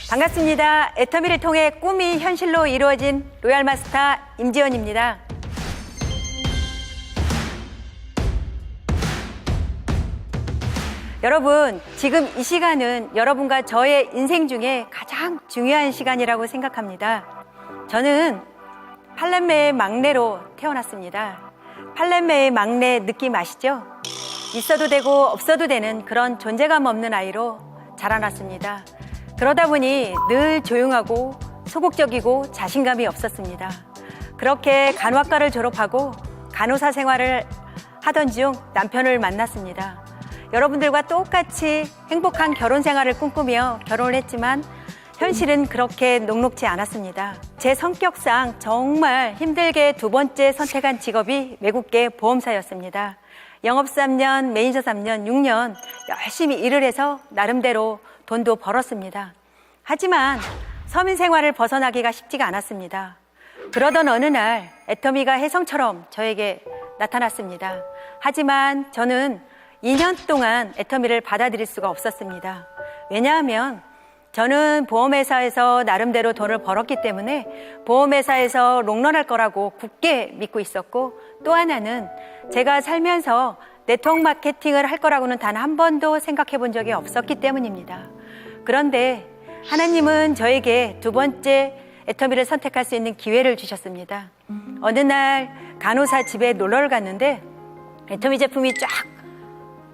반갑습니다. 애터미를 통해 꿈이 현실로 이루어진 로얄마스터 임지연입니다. 여러분, 지금 이 시간은 여러분과 저의 인생 중에 가장 중요한 시간이라고 생각합니다. 저는 팔남매의 막내로 태어났습니다. 팔남매의 막내 느낌 아시죠? 있어도 되고 없어도 되는 그런 존재감 없는 아이로 자라났습니다. 그러다 보니 늘 조용하고 소극적이고 자신감이 없었습니다. 그렇게 간호학과를 졸업하고 간호사 생활을 하던 중 남편을 만났습니다. 여러분들과 똑같이 행복한 결혼 생활을 꿈꾸며 결혼을 했지만 현실은 그렇게 녹록지 않았습니다. 제 성격상 정말 힘들게 두 번째 선택한 직업이 외국계 보험사였습니다. 영업 3년, 매니저 3년, 6년 열심히 일을 해서 나름대로 돈도 벌었습니다. 하지만 서민 생활을 벗어나기가 쉽지가 않았습니다. 그러던 어느 날 애터미가 혜성처럼 저에게 나타났습니다. 하지만 저는 2년 동안 애터미를 받아들일 수가 없었습니다. 왜냐하면 저는 보험회사에서 나름대로 돈을 벌었기 때문에 보험회사에서 롱런할 거라고 굳게 믿고 있었고, 또 하나는 제가 살면서 네트워크 마케팅을 할 거라고는 단 한 번도 생각해 본 적이 없었기 때문입니다. 그런데 하나님은 저에게 두 번째 애터미를 선택할 수 있는 기회를 주셨습니다. 어느 날 간호사 집에 놀러를 갔는데 애터미 제품이 쫙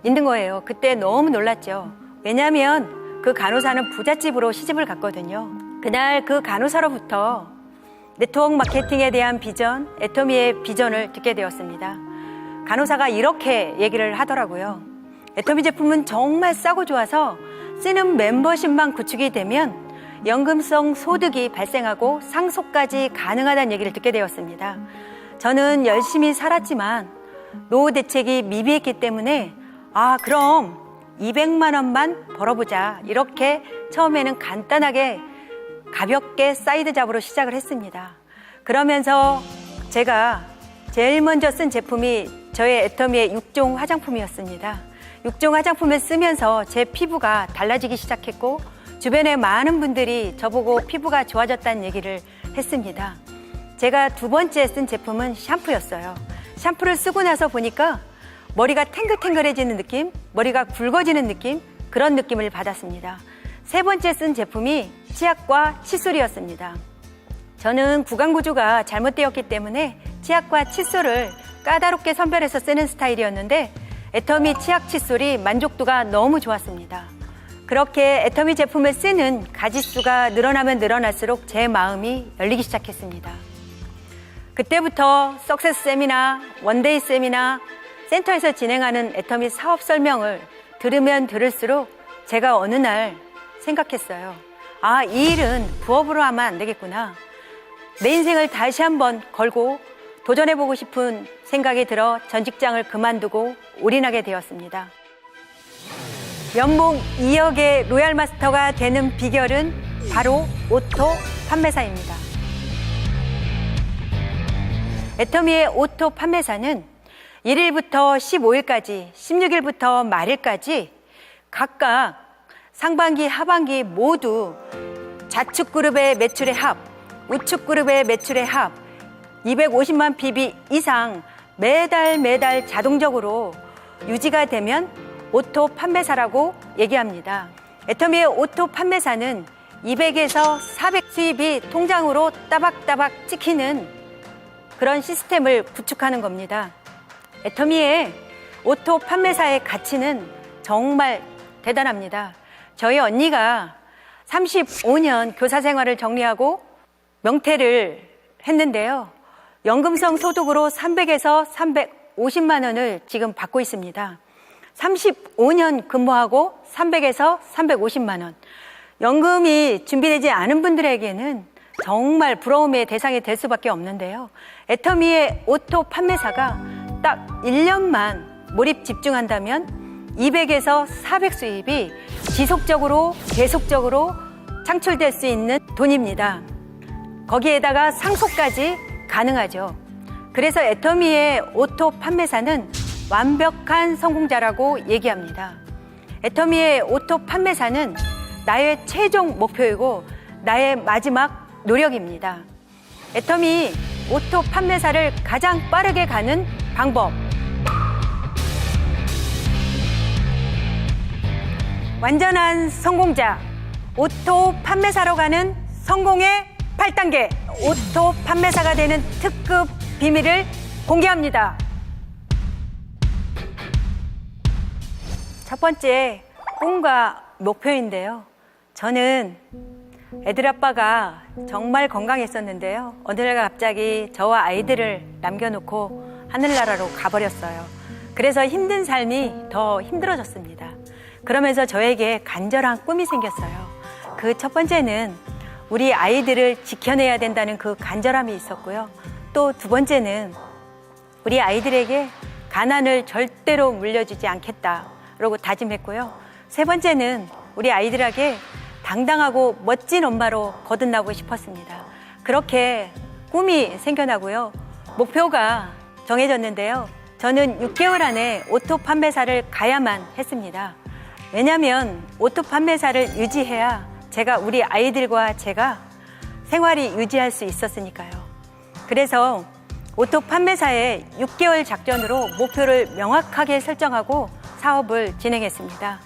있는 거예요. 그때 너무 놀랐죠. 왜냐하면 그 간호사는 부잣집으로 시집을 갔거든요. 그날 그 간호사로부터 네트워크 마케팅에 대한 비전, 애터미의 비전을 듣게 되었습니다. 간호사가 이렇게 얘기를 하더라고요. 애터미 제품은 정말 싸고 좋아서 쓰는 멤버십만 구축이 되면 연금성 소득이 발생하고 상속까지 가능하다는 얘기를 듣게 되었습니다. 저는 열심히 살았지만 노후 대책이 미비했기 때문에 그럼 200만 원만 벌어보자, 이렇게 처음에는 간단하게 가볍게 사이드 잡으로 시작을 했습니다. 그러면서 제가 제일 먼저 쓴 제품이 저의 애터미의 6종 화장품이었습니다. 6종 화장품을 쓰면서 제 피부가 달라지기 시작했고 주변의 많은 분들이 저보고 피부가 좋아졌다는 얘기를 했습니다. 제가 두 번째 쓴 제품은 샴푸였어요. 샴푸를 쓰고 나서 보니까 머리가 탱글탱글해지는 느낌, 머리가 굵어지는 느낌, 그런 느낌을 받았습니다. 세 번째 쓴 제품이 치약과 칫솔이었습니다. 저는 구강구조가 잘못되었기 때문에 치약과 칫솔을 까다롭게 선별해서 쓰는 스타일이었는데 애터미 치약 칫솔이 만족도가 너무 좋았습니다. 그렇게 애터미 제품을 쓰는 가지수가 늘어나면 늘어날수록 제 마음이 열리기 시작했습니다. 그때부터 석세스 세미나, 원데이 세미나, 센터에서 진행하는 애터미 사업 설명을 들으면 들을수록 제가 어느 날 생각했어요. 이 일은 부업으로 하면 안 되겠구나. 내 인생을 다시 한번 걸고 도전해보고 싶은 생각이 들어 전 직장을 그만두고 올인하게 되었습니다. 연봉 2억의 로얄마스터가 되는 비결은 바로 오토 판매사입니다. 애터미의 오토 판매사는 1일부터 15일까지, 16일부터 말일까지 각각 상반기, 하반기 모두 좌측 그룹의 매출의 합, 우측 그룹의 매출의 합 250만 PB 이상 매달 자동적으로 유지가 되면 오토 판매사라고 얘기합니다. 애터미의 오토 판매사는 200에서 400 수입이 통장으로 따박따박 찍히는 그런 시스템을 구축하는 겁니다. 애터미의 오토 판매사의 가치는 정말 대단합니다. 저희 언니가 35년 교사 생활을 정리하고 명퇴를 했는데요. 연금성 소득으로 300에서 350만 원을 지금 받고 있습니다. 35년 근무하고 300에서 350만 원. 연금이 준비되지 않은 분들에게는 정말 부러움의 대상이 될 수밖에 없는데요. 애터미의 오토 판매사가 딱 1년만 몰입 집중한다면 200에서 400 수입이 지속적으로 계속적으로 창출될 수 있는 돈입니다. 거기에다가 상속까지 가능하죠. 그래서 애터미의 오토 판매사는 완벽한 성공자라고 얘기합니다. 애터미의 오토 판매사는 나의 최종 목표이고 나의 마지막 노력입니다. 애터미 오토 판매사를 가장 빠르게 가는 방법. 완전한 성공자, 오토 판매사로 가는 성공의 8단계, 오토 판매사가 되는 특급 비밀을 공개합니다. 첫 번째, 꿈과 목표인데요. 저는 애들 아빠가 정말 건강했었는데요. 어느 날 갑자기 저와 아이들을 남겨놓고 하늘나라로 가버렸어요. 그래서 힘든 삶이 더 힘들어졌습니다. 그러면서 저에게 간절한 꿈이 생겼어요. 그 첫 번째는 우리 아이들을 지켜내야 된다는 그 간절함이 있었고요. 또 두 번째는 우리 아이들에게 가난을 절대로 물려주지 않겠다라고 다짐했고요. 세 번째는 우리 아이들에게 당당하고 멋진 엄마로 거듭나고 싶었습니다. 그렇게 꿈이 생겨나고요. 목표가 정해졌는데요. 저는 6개월 안에 오토 판매사를 가야만 했습니다. 왜냐하면 오토 판매사를 유지해야 제가 우리 아이들과 제가 생활이 유지할 수 있었으니까요. 그래서 오토 판매사의 6개월 작전으로 목표를 명확하게 설정하고 사업을 진행했습니다.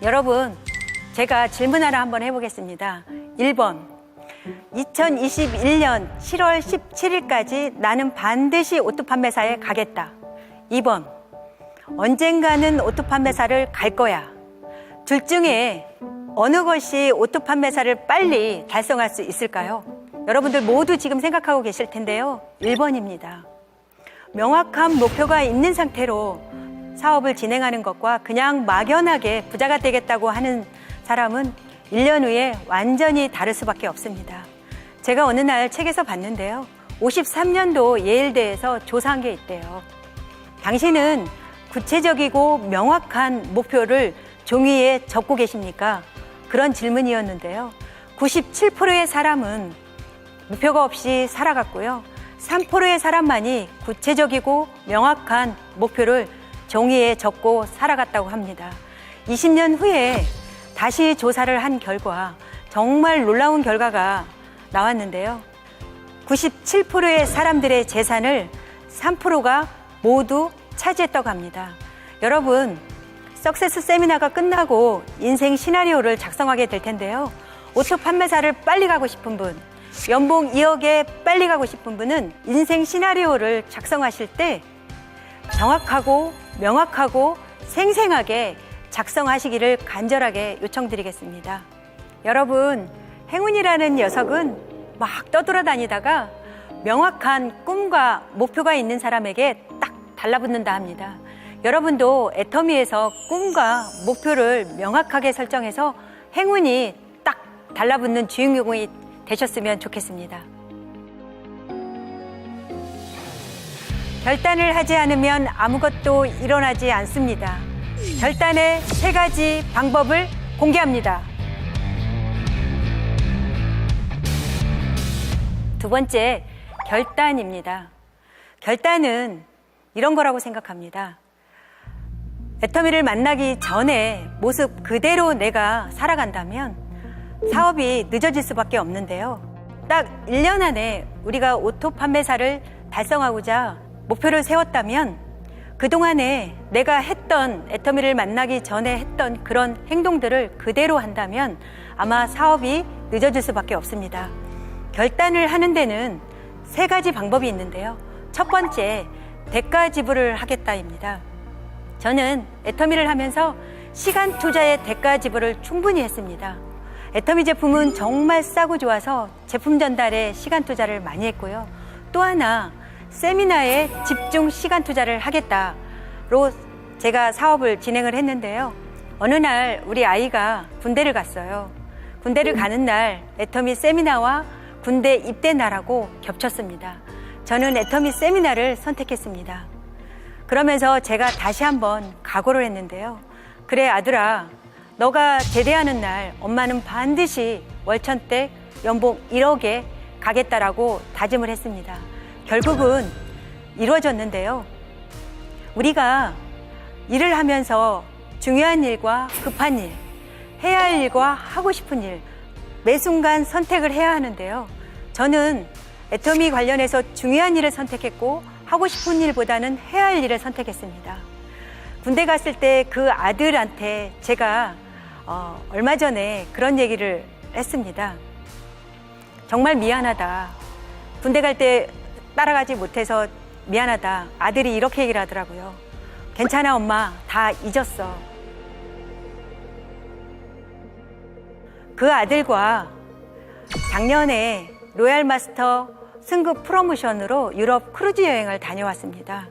여러분, 제가 질문 하나 한번 해보겠습니다. 1번, 2021년 7월 17일까지 나는 반드시 오토 판매사에 가겠다. 2번, 언젠가는 오토 판매사를 갈 거야. 둘 중에 어느 것이 오토 판매사를 빨리 달성할 수 있을까요? 여러분들 모두 지금 생각하고 계실 텐데요. 1번입니다. 명확한 목표가 있는 상태로 사업을 진행하는 것과 그냥 막연하게 부자가 되겠다고 하는 사람은 1년 후에 완전히 다를 수밖에 없습니다. 제가 어느 날 책에서 봤는데요. 53년도 예일대에서 조사한 게 있대요. 당신은 구체적이고 명확한 목표를 종이에 적고 계십니까? 그런 질문이었는데요. 97%의 사람은 목표가 없이 살아갔고요. 3%의 사람만이 구체적이고 명확한 목표를 종이에 적고 살아갔다고 합니다. 20년 후에 다시 조사를 한 결과 정말 놀라운 결과가 나왔는데요. 97%의 사람들의 재산을 3%가 모두 차지했다고 합니다. 여러분, 석세스 세미나가 끝나고 인생 시나리오를 작성하게 될 텐데요. 오토 판매사를 빨리 가고 싶은 분, 연봉 2억에 빨리 가고 싶은 분은 인생 시나리오를 작성하실 때 정확하고 명확하고 생생하게 작성하시기를 간절하게 요청드리겠습니다. 여러분, 행운이라는 녀석은 막 떠돌아다니다가 명확한 꿈과 목표가 있는 사람에게 딱 달라붙는다 합니다. 여러분도 애터미에서 꿈과 목표를 명확하게 설정해서 행운이 딱 달라붙는 주인공이 되셨으면 좋겠습니다. 결단을 하지 않으면 아무것도 일어나지 않습니다. 결단의 3가지 방법을 공개합니다. 두 번째, 결단입니다. 결단은 이런 거라고 생각합니다. 애터미를 만나기 전에 모습 그대로 내가 살아간다면 사업이 늦어질 수밖에 없는데요. 딱 1년 안에 우리가 오토 판매사를 달성하고자 목표를 세웠다면 그동안에 내가 했던, 애터미를 만나기 전에 했던 그런 행동들을 그대로 한다면 아마 사업이 늦어질 수밖에 없습니다. 결단을 하는 데는 3가지 방법이 있는데요. 첫 번째, 대가 지불을 하겠다입니다. 저는 애터미를 하면서 시간 투자의 대가 지불을 충분히 했습니다. 애터미 제품은 정말 싸고 좋아서 제품 전달에 시간 투자를 많이 했고요. 또 하나, 세미나에 집중 시간 투자를 하겠다로 제가 사업을 진행을 했는데요. 어느 날 우리 아이가 군대를 갔어요. 군대를 가는 날 애터미 세미나와 군대 입대 날하고 겹쳤습니다. 저는 애터미 세미나를 선택했습니다. 그러면서 제가 다시 한번 각오를 했는데요. 그래 아들아, 너가 제대하는 날 엄마는 반드시 월천댁 연봉 1억에 가겠다라고 다짐을 했습니다. 결국은 이루어졌는데요. 우리가 일을 하면서 중요한 일과 급한 일, 해야 할 일과 하고 싶은 일, 매 순간 선택을 해야 하는데요. 저는 애터미 관련해서 중요한 일을 선택했고 하고 싶은 일보다는 해야 할 일을 선택했습니다. 군대 갔을 때 그 아들한테 제가 얼마 전에 그런 얘기를 했습니다. 정말 미안하다. 군대 갈 때 따라가지 못해서 미안하다. 아들이 이렇게 얘기를 하더라고요. 괜찮아 엄마, 다 잊었어. 그 아들과 작년에 로얄 마스터 승급 프로모션으로 유럽 크루즈 여행을 다녀왔습니다.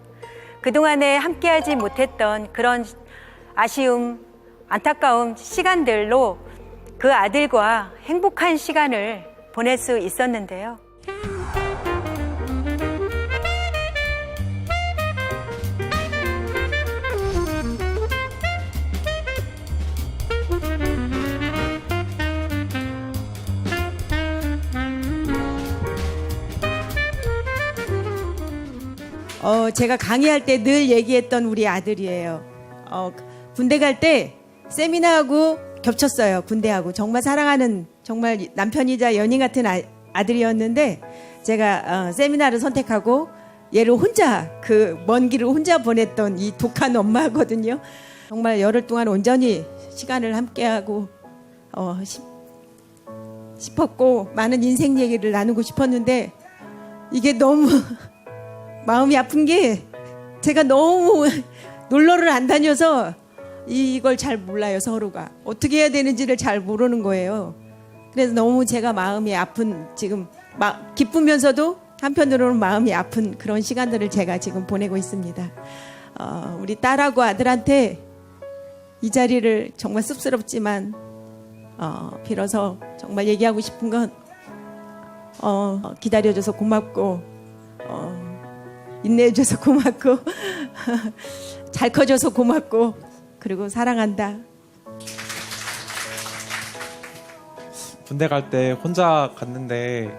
그동안에 함께하지 못했던 그런 아쉬움, 안타까운 시간들로 그 아들과 행복한 시간을 보낼 수 있었는데요. 제가 강의할 때 늘 얘기했던 우리 아들이에요. 군대 갈 때 세미나하고 겹쳤어요. 군대하고. 정말 사랑하는, 정말 남편이자 연인 같은 아들이었는데 제가 세미나를 선택하고 얘를 혼자, 그 먼 길을 혼자 보냈던 이 독한 엄마거든요. 정말 열흘 동안 온전히 시간을 함께하고 싶었고 많은 인생 얘기를 나누고 싶었는데 이게 너무 마음이 아픈 게 제가 너무 놀러를 안 다녀서 이걸 잘 몰라요. 서로가 어떻게 해야 되는지를 잘 모르는 거예요. 그래서 너무 제가 마음이 아픈, 지금 기쁘면서도 한편으로는 마음이 아픈 그런 시간들을 제가 지금 보내고 있습니다. 우리 딸하고 아들한테 이 자리를 정말 쑥스럽지만 빌어서 정말 얘기하고 싶은 건 기다려줘서 고맙고 인내해줘서 고맙고 잘 커줘서 고맙고 그리고 사랑한다. 군대 갈 때 혼자 갔는데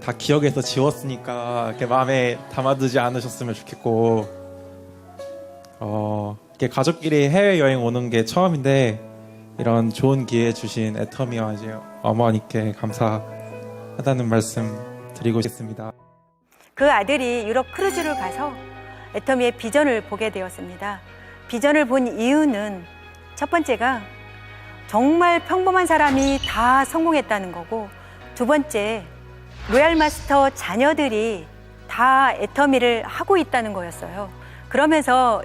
다 기억에서 지웠으니까 이렇게 마음에 담아두지 않으셨으면 좋겠고 이렇게 가족끼리 해외여행 오는 게 처음인데 이런 좋은 기회 주신 애터미와 이제 어머니께 감사하다는 말씀 드리고 싶습니다. 그 아들이 유럽 크루즈를 가서 애터미의 비전을 보게 되었습니다. 비전을 본 이유는 첫 번째가 정말 평범한 사람이 다 성공했다는 거고, 두 번째 로얄 마스터 자녀들이 다 애터미를 하고 있다는 거였어요. 그러면서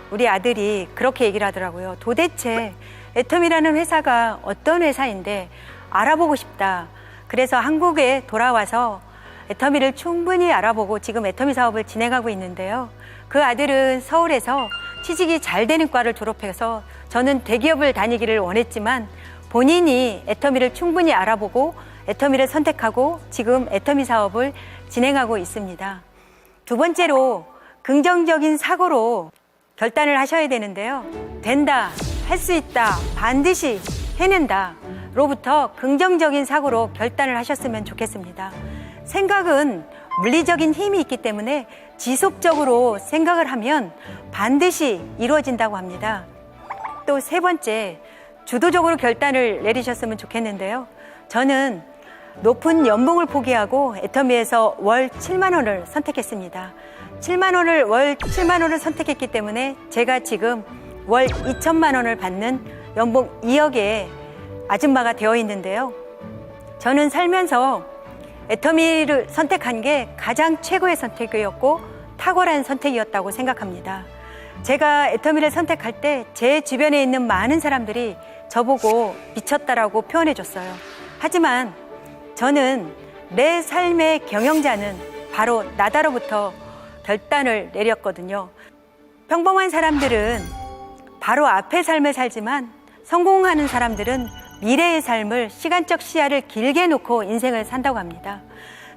우리 아들이 그렇게 얘기를 하더라고요. 도대체 애터미라는 회사가 어떤 회사인데 알아보고 싶다. 그래서 한국에 돌아와서 애터미를 충분히 알아보고 지금 애터미 사업을 진행하고 있는데요. 그 아들은 서울에서 취직이 잘 되는 과를 졸업해서 저는 대기업을 다니기를 원했지만 본인이 애터미를 충분히 알아보고 애터미를 선택하고 지금 애터미 사업을 진행하고 있습니다. 두 번째로 긍정적인 사고로 결단을 하셔야 되는데요. 된다, 할 수 있다, 반드시 해낸다 로부터 긍정적인 사고로 결단을 하셨으면 좋겠습니다. 생각은 물리적인 힘이 있기 때문에 지속적으로 생각을 하면 반드시 이루어진다고 합니다. 또 세 번째, 주도적으로 결단을 내리셨으면 좋겠는데요. 저는 높은 연봉을 포기하고 애터미에서 월 7만 원을 선택했습니다. 7만 원을 월 7만 원을 선택했기 때문에 제가 지금 월 2천만 원을 받는 연봉 2억의 아줌마가 되어 있는데요. 저는 살면서 애터미를 선택한 게 가장 최고의 선택이었고 탁월한 선택이었다고 생각합니다. 제가 애터미를 선택할 때 제 주변에 있는 많은 사람들이 저보고 미쳤다라고 표현해 줬어요. 하지만 저는 내 삶의 경영자는 바로 나다로부터 결단을 내렸거든요. 평범한 사람들은 바로 앞의 삶을 살지만 성공하는 사람들은 미래의 삶을, 시간적 시야를 길게 놓고 인생을 산다고 합니다.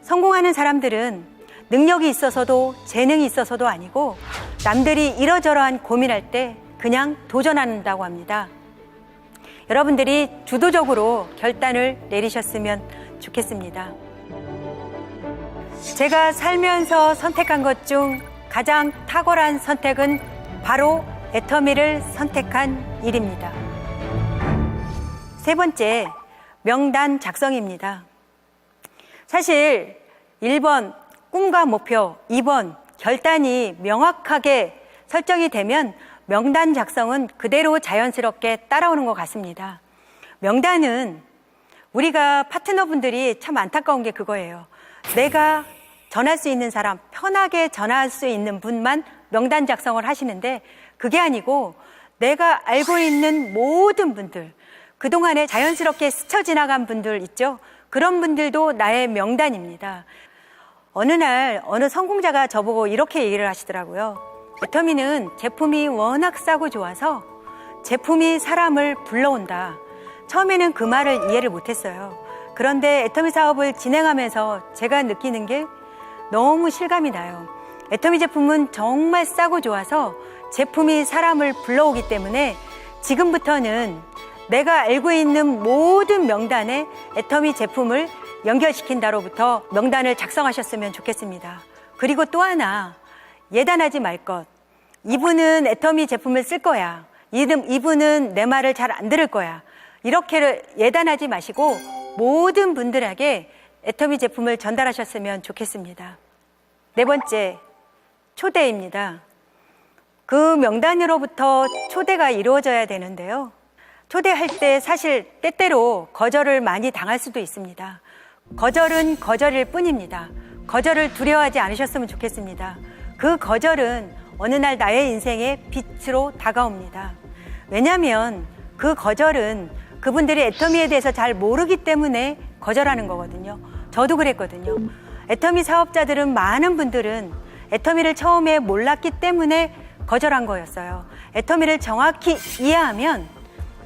성공하는 사람들은 능력이 있어서도 재능이 있어서도 아니고 남들이 이러저러한 고민할 때 그냥 도전한다고 합니다. 여러분들이 주도적으로 결단을 내리셨으면 좋겠습니다. 제가 살면서 선택한 것 중 가장 탁월한 선택은 바로 애터미를 선택한 일입니다. 세 번째, 명단 작성입니다. 사실 1번 꿈과 목표, 2번 결단이 명확하게 설정이 되면 명단 작성은 그대로 자연스럽게 따라오는 것 같습니다. 명단은 우리가 파트너분들이 참 안타까운 게 그거예요. 내가 전할 수 있는 사람, 편하게 전할 수 있는 분만 명단 작성을 하시는데 그게 아니고 내가 알고 있는 모든 분들, 그동안에 자연스럽게 스쳐 지나간 분들 있죠? 그런 분들도 나의 명단입니다. 어느 날 어느 성공자가 저보고 이렇게 얘기를 하시더라고요. 애터미는 제품이 워낙 싸고 좋아서 제품이 사람을 불러온다. 처음에는 그 말을 이해를 못했어요. 그런데 애터미 사업을 진행하면서 제가 느끼는 게 너무 실감이 나요. 애터미 제품은 정말 싸고 좋아서 제품이 사람을 불러오기 때문에 지금부터는 내가 알고 있는 모든 명단에 애터미 제품을 연결시킨다로부터 명단을 작성하셨으면 좋겠습니다. 그리고 또 하나, 예단하지 말 것. 이분은 애터미 제품을 쓸 거야. 이분은 내 말을 잘 안 들을 거야. 이렇게 예단하지 마시고 모든 분들에게 애터미 제품을 전달하셨으면 좋겠습니다. 네 번째, 초대입니다. 그 명단으로부터 초대가 이루어져야 되는데요. 초대할 때 사실 때때로 거절을 많이 당할 수도 있습니다. 거절은 거절일 뿐입니다. 거절을 두려워하지 않으셨으면 좋겠습니다. 그 거절은 어느 날 나의 인생에 빛으로 다가옵니다. 왜냐하면 그 거절은 그분들이 애터미에 대해서 잘 모르기 때문에 거절하는 거거든요. 저도 그랬거든요. 애터미 사업자들은 많은 분들은 애터미를 처음에 몰랐기 때문에 거절한 거였어요. 애터미를 정확히 이해하면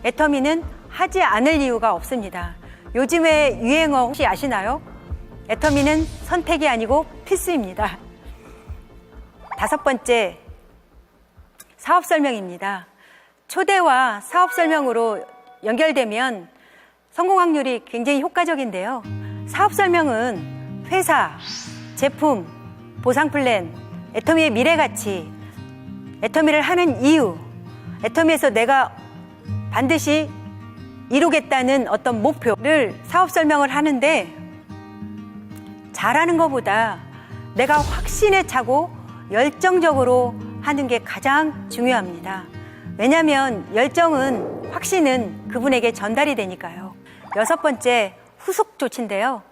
애터미는 하지 않을 이유가 없습니다. 요즘에 유행어 혹시 아시나요? 애터미는 선택이 아니고 필수입니다. 다섯 번째, 사업 설명입니다. 초대와 사업 설명으로 연결되면 성공 확률이 굉장히 효과적인데요. 사업 설명은 회사, 제품, 보상 플랜, 애터미의 미래 가치, 애터미를 하는 이유, 애터미에서 내가 반드시 이루겠다는 어떤 목표를 사업 설명을 하는데 잘하는 것보다 내가 확신에 차고 열정적으로 하는 게 가장 중요합니다. 왜냐하면 열정은, 확신은 그분에게 전달이 되니까요. 여섯 번째, 후속 조치인데요.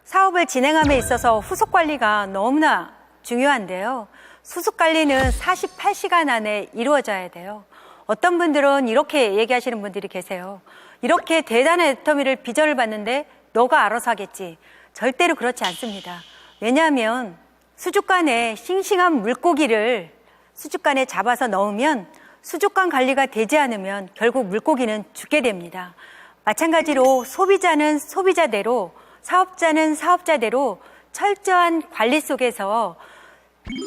사업을 진행함에 있어서 후속 관리가 너무나 중요한데요. 후속 관리는 48시간 안에 이루어져야 돼요. 어떤 분들은 이렇게 얘기하시는 분들이 계세요. 이렇게 대단한 애터미를 비전을 봤는데 너가 알아서 하겠지. 절대로 그렇지 않습니다. 왜냐하면 수족관에 싱싱한 물고기를 수족관에 잡아서 넣으면 수족관 관리가 되지 않으면 결국 물고기는 죽게 됩니다. 마찬가지로 소비자는 소비자대로, 사업자는 사업자대로 철저한 관리 속에서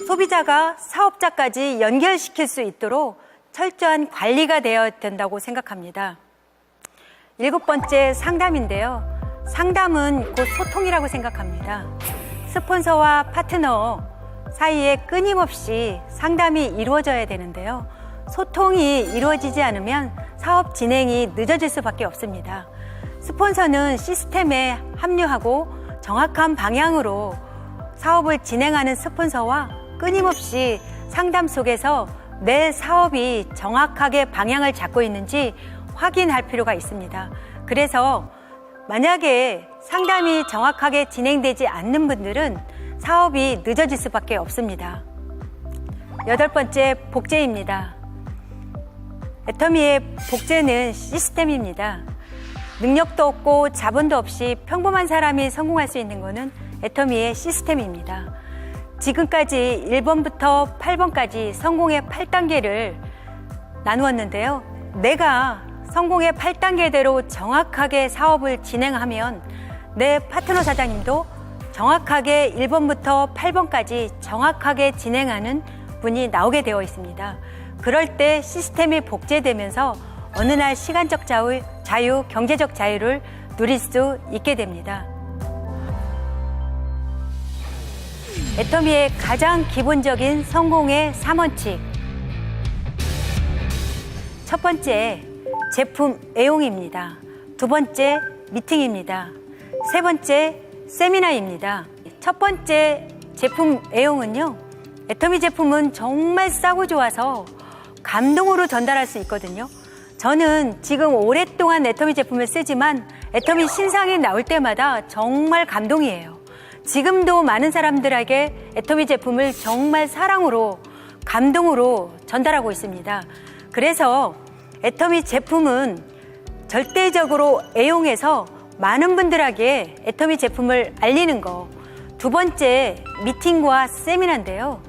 소비자가 사업자까지 연결시킬 수 있도록 철저한 관리가 되어야 된다고 생각합니다. 일곱 번째, 상담인데요. 상담은 곧 소통이라고 생각합니다. 스폰서와 파트너 사이에 끊임없이 상담이 이루어져야 되는데요. 소통이 이루어지지 않으면 사업 진행이 늦어질 수밖에 없습니다. 스폰서는 시스템에 합류하고 정확한 방향으로 사업을 진행하는 스폰서와 끊임없이 상담 속에서 내 사업이 정확하게 방향을 잡고 있는지 확인할 필요가 있습니다. 그래서 만약에 상담이 정확하게 진행되지 않는 분들은 사업이 늦어질 수밖에 없습니다. 여덟 번째, 복제입니다. 애터미의 복제는 시스템입니다. 능력도 없고 자본도 없이 평범한 사람이 성공할 수 있는 것은 애터미의 시스템입니다. 지금까지 1번부터 8번까지 성공의 8단계를 나누었는데요. 내가 성공의 8단계대로 정확하게 사업을 진행하면 내 파트너 사장님도 정확하게 1번부터 8번까지 정확하게 진행하는 분이 나오게 되어 있습니다. 그럴 때 시스템이 복제되면서 어느 날 시간적 자유, 경제적 자유를 누릴 수 있게 됩니다. 애터미의 가장 기본적인 성공의 3원칙. 첫 번째, 제품 애용입니다. 두 번째, 미팅입니다. 세 번째, 세미나입니다. 첫 번째 제품 애용은요, 애터미 제품은 정말 싸고 좋아서 감동으로 전달할 수 있거든요. 저는 지금 오랫동안 애터미 제품을 쓰지만 애터미 신상이 나올 때마다 정말 감동이에요. 지금도 많은 사람들에게 애터미 제품을 정말 사랑으로, 감동으로 전달하고 있습니다. 그래서 애터미 제품은 절대적으로 애용해서 많은 분들에게 애터미 제품을 알리는 거. 두 번째, 미팅과 세미나인데요.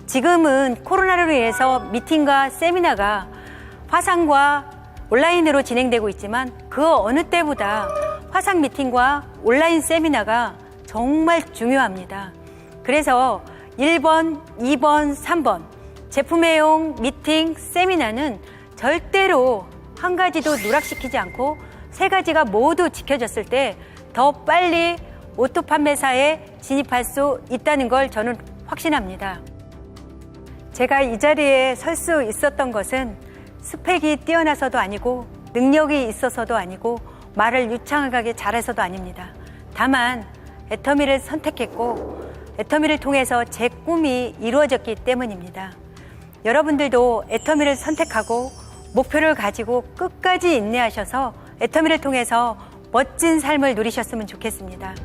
지금은 코로나로 인해서 미팅과 세미나가 화상과 온라인으로 진행되고 있지만 그 어느 때보다 화상 미팅과 온라인 세미나가 정말 중요합니다. 그래서 1번, 2번, 3번 제품 애용, 미팅, 세미나는 절대로 한 가지도 누락시키지 않고 세 가지가 모두 지켜졌을 때 더 빨리 오토 판매사에 진입할 수 있다는 걸 저는 확신합니다. 제가 이 자리에 설 수 있었던 것은 스펙이 뛰어나서도 아니고 능력이 있어서도 아니고 말을 유창하게 잘해서도 아닙니다. 다만 애터미를 선택했고 애터미를 통해서 제 꿈이 이루어졌기 때문입니다. 여러분들도 애터미를 선택하고 목표를 가지고 끝까지 인내하셔서 애터미를 통해서 멋진 삶을 누리셨으면 좋겠습니다.